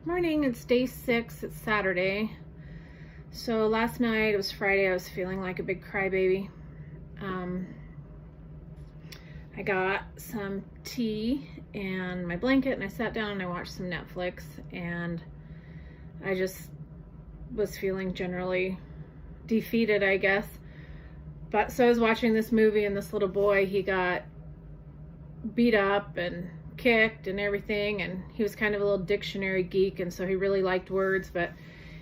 Morning, it's day 6, it's Saturday. So last night, it was Friday, I was feeling like a big crybaby. I got some tea and my blanket and I sat down and I watched some Netflix, and I just was feeling generally defeated, I guess. But so I was watching this movie, and this little boy, he got beat up and kicked and everything, and he was kind of a little dictionary geek, and so he really liked words. But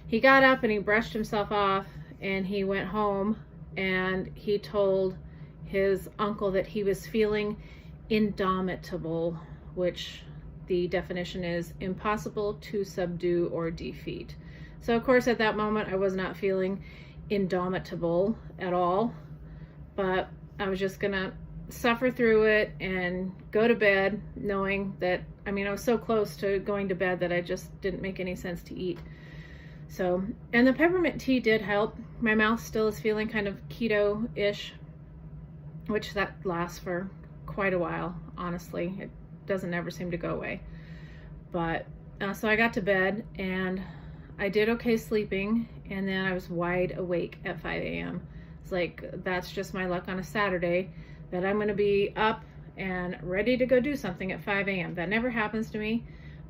he got up and he brushed himself off and he went home, and he told his uncle that he was feeling indomitable, which the definition is impossible to subdue or defeat. So of course at that moment I was not feeling indomitable at all, but I was just gonna suffer through it and go to bed, knowing that, I was so close to going to bed that I just didn't make any sense to eat. So, and the peppermint tea did help. My mouth still is feeling kind of keto-ish, which that lasts for quite a while, honestly. It doesn't ever seem to go away. But, so I got to bed and I did okay sleeping, and then I was wide awake at 5 a.m. It's like, that's just my luck on a Saturday, that I'm going to be up and ready to go do something at 5 a.m. That never happens to me,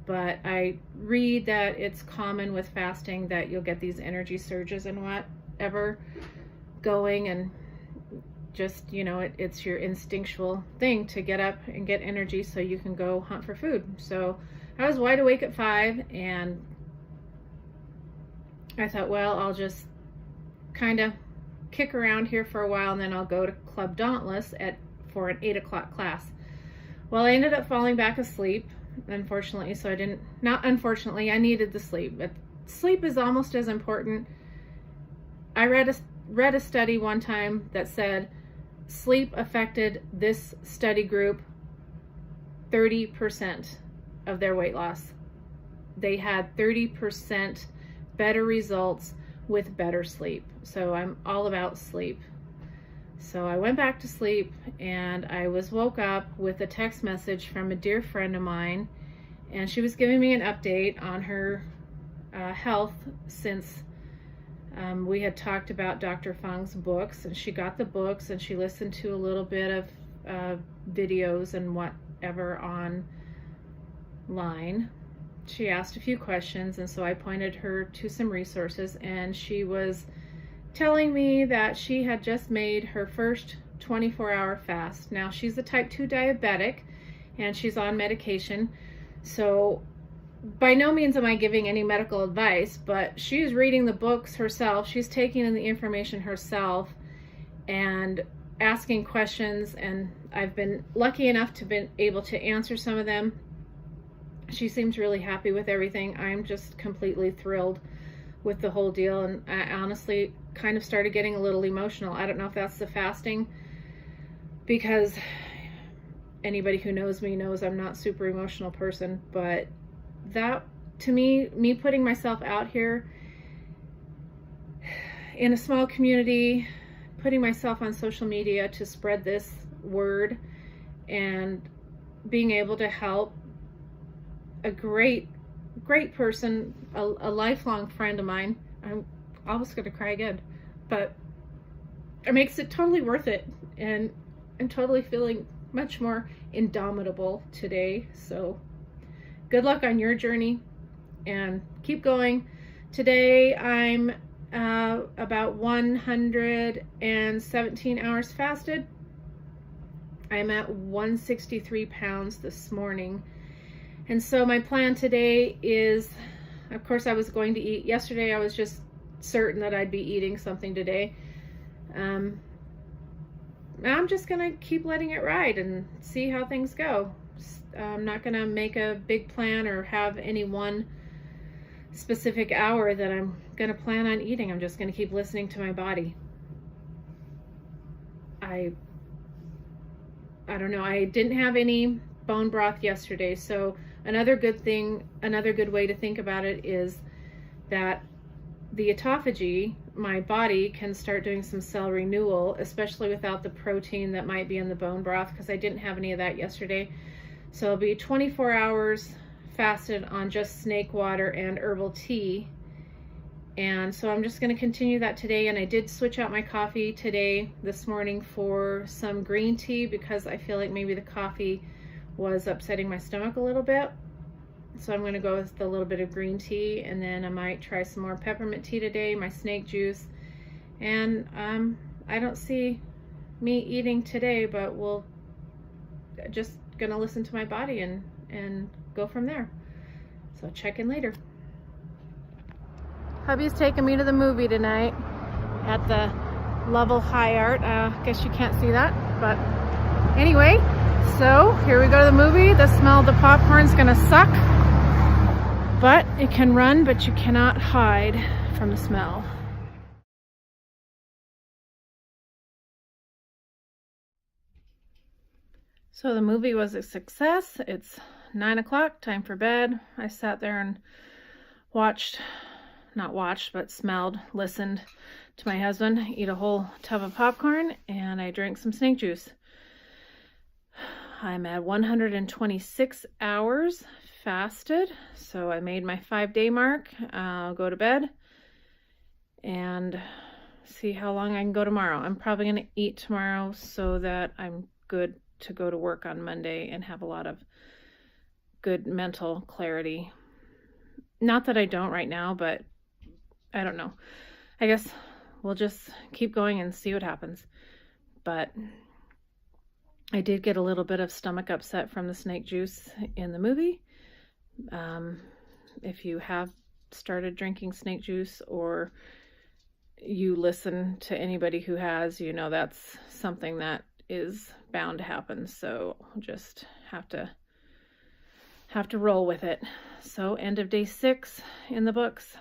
but I read that it's common with fasting that you'll get these energy surges and whatever going, and just, it's your instinctual thing to get up and get energy so you can go hunt for food. So I was wide awake at 5, and I thought, well, I'll just kind of kick around here for a while, and then I'll go to Club Dauntless for an 8 o'clock class. Well, I ended up falling back asleep, unfortunately. So I needed the sleep. But sleep is almost as important. I read a study one time that said sleep affected this study group 30% of their weight loss. They had 30% better results with better sleep. So I'm all about sleep. So I went back to sleep, and I was woke up with a text message from a dear friend of mine, and she was giving me an update on her health since we had talked about Dr. Fung's books, and she got the books and she listened to a little bit of videos and whatever online. She asked a few questions, and so I pointed her to some resources, and she was telling me that she had just made her first 24-hour fast. Now, she's a type 2 diabetic, and she's on medication, so by no means am I giving any medical advice, but she's reading the books herself. She's taking in the information herself and asking questions, and I've been lucky enough to be able to answer some of them. She seems really happy with everything. I'm just completely thrilled with the whole deal, and I honestly kind of started getting a little emotional. I don't know if that's the fasting, because anybody who knows me knows I'm not a super emotional person, but that, to me putting myself out here in a small community, putting myself on social media to spread this word, and being able to help a great person, a lifelong friend of mine. I'm almost gonna cry again, but it makes it totally worth it, and I'm totally feeling much more indomitable today. So good luck on your journey and keep going. Today I'm about 117 hours fasted. I'm at 163 pounds this morning. And so my plan today is, of course, I was going to eat. Yesterday I was just certain that I'd be eating something today. I'm just going to keep letting it ride and see how things go. I'm not going to make a big plan or have any one specific hour that I'm going to plan on eating. I'm just going to keep listening to my body. I don't know. I didn't have any bone broth yesterday, so another good way to think about it is that the autophagy, my body can start doing some cell renewal, especially without the protein that might be in the bone broth, because I didn't have any of that yesterday. So it'll be 24 hours fasted on just snake water and herbal tea. And so I'm just going to continue that today. And I did switch out my coffee today, this morning, for some green tea because I feel like maybe the coffee was upsetting my stomach a little bit. So I'm going to go with a little bit of green tea, and then I might try some more peppermint tea today, my snake juice. And I don't see me eating today, but we'll just going to listen to my body and go from there. So check in later. Hubby's taking me to the movie tonight at the Lovell High Art. Guess you can't see that, but anyway, so here we go to the movie. The smell of the popcorn's gonna suck, but it can run, but you cannot hide from the smell. So the movie was a success. It's 9 o'clock, time for bed. I sat there and smelled, listened to my husband eat a whole tub of popcorn, and I drank some snake juice. I'm at 126 hours fasted, so I made my 5-day mark. I'll go to bed and see how long I can go tomorrow. I'm probably going to eat tomorrow so that I'm good to go to work on Monday and have a lot of good mental clarity. Not that I don't right now, but I don't know. I guess we'll just keep going and see what happens. But I did get a little bit of stomach upset from the snake juice in the movie. If you have started drinking snake juice, or you listen to anybody who has, you know that's something that is bound to happen. So just have to roll with it. So end of day 6 in the books.